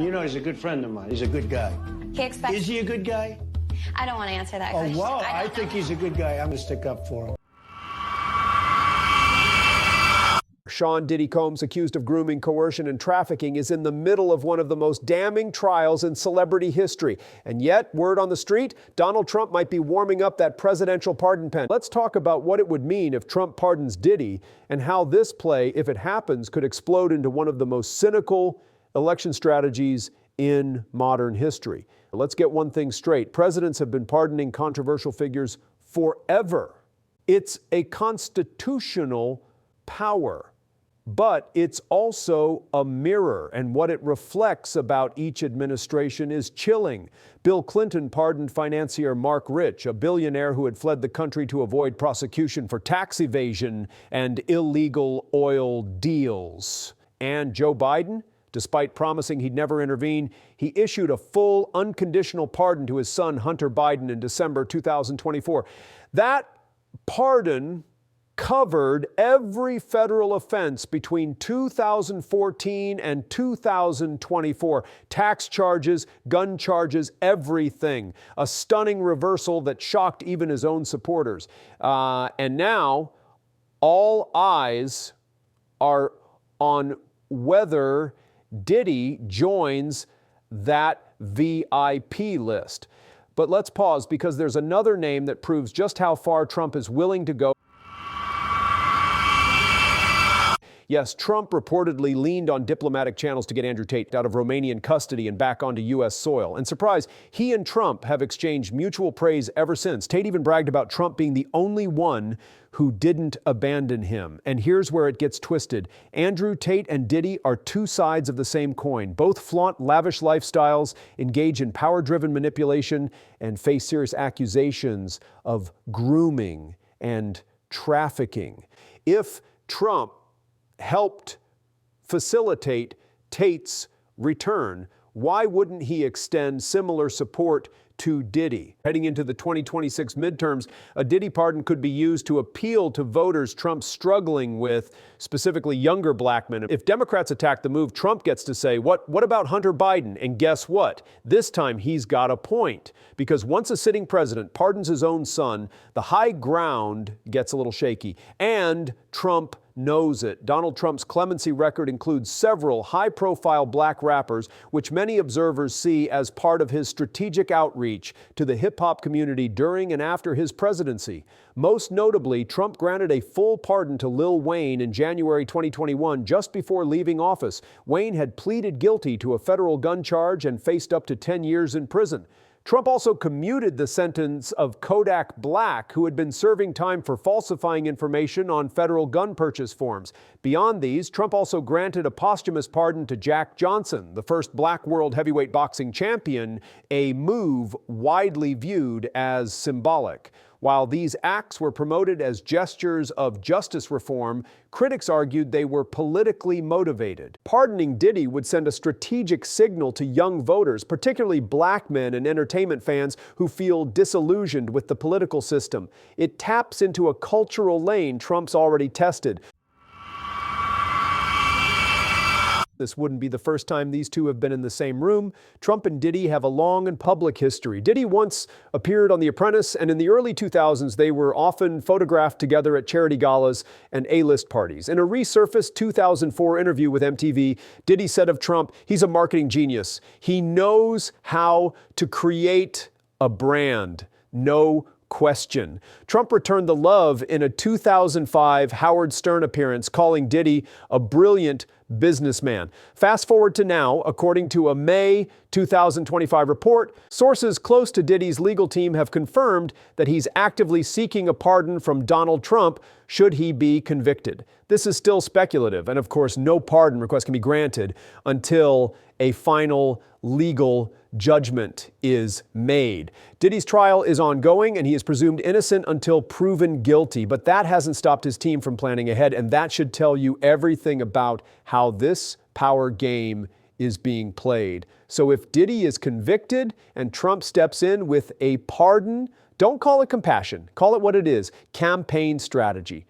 You know, he's a good friend of mine. He's a good guy. He expects... Is he a good guy? I don't want to answer that question. Oh, well, I think he's a good guy. I'm going to stick up for him. Sean Diddy Combs, accused of grooming, coercion, and trafficking, is in the middle of one of the most damning trials in celebrity history. And yet, word on the street, Donald Trump might be warming up that presidential pardon pen. Let's talk about what it would mean if Trump pardons Diddy and how this play, if it happens, could explode into one of the most cynical election strategies in modern history. Let's get one thing straight. Presidents have been pardoning controversial figures forever. It's a constitutional power, but it's also a mirror, and what it reflects about each administration is chilling. Bill Clinton pardoned financier Mark Rich, a billionaire who had fled the country to avoid prosecution for tax evasion and illegal oil deals. And Joe Biden, despite promising he'd never intervene, he issued a full, unconditional pardon to his son, Hunter Biden, in December 2024. That pardon covered every federal offense between 2014 and 2024. Tax charges, gun charges, everything. A stunning reversal that shocked even his own supporters. And now, all eyes are on whether Diddy joins that VIP list. But let's pause, because there's another name that proves just how far Trump is willing to go. Yes, Trump reportedly leaned on diplomatic channels to get Andrew Tate out of Romanian custody and back onto U.S. soil. And surprise, he and Trump have exchanged mutual praise ever since. Tate even bragged about Trump being the only one who didn't abandon him. And here's where it gets twisted. Andrew Tate and Diddy are two sides of the same coin. Both flaunt lavish lifestyles, engage in power-driven manipulation, and face serious accusations of grooming and trafficking. If Trump helped facilitate Tate's return, why wouldn't he extend similar support to Diddy? Heading into the 2026 midterms, a Diddy pardon could be used to appeal to voters Trump's struggling with, specifically younger black men. If Democrats attack the move, Trump gets to say, what about Hunter Biden? And guess what? This time he's got a point. Because once a sitting president pardons his own son, the high ground gets a little shaky. And Trump knows it. Donald Trump's clemency record includes several high-profile black rappers, which many observers see as part of his strategic outreach to the hip-hop community during and after his presidency. Most notably, Trump granted a full pardon to Lil Wayne in January 2021, just before leaving office. Wayne had pleaded guilty to a federal gun charge and faced up to 10 years in prison. Trump also commuted the sentence of Kodak Black, who had been serving time for falsifying information on federal gun purchase forms. Beyond these, Trump also granted a posthumous pardon to Jack Johnson, the first black world heavyweight boxing champion, a move widely viewed as symbolic. While these acts were promoted as gestures of justice reform, critics argued they were politically motivated. Pardoning Diddy would send a strategic signal to young voters, particularly black men and entertainment fans who feel disillusioned with the political system. It taps into a cultural lane Trump's already tested. This wouldn't be the first time these two have been in the same room. Trump and Diddy have a long and public history. Diddy once appeared on The Apprentice, and in the early 2000s, they were often photographed together at charity galas and A-list parties. In a resurfaced 2004 interview with MTV, Diddy said of Trump, "He's a marketing genius. He knows how to create a brand. No question." Trump returned the love in a 2005 Howard Stern appearance, calling Diddy a brilliant businessman. Fast forward to now, according to a May 2025 report, sources close to Diddy's legal team have confirmed that he's actively seeking a pardon from Donald Trump should he be convicted. This is still speculative, and of course, no pardon request can be granted until a final legal judgment is made. Diddy's trial is ongoing, and he is presumed innocent until proven guilty. But that hasn't stopped his team from planning ahead, and that should tell you everything about how this power game is being played. So if Diddy is convicted and Trump steps in with a pardon, don't call it compassion. Call it what it is: campaign strategy.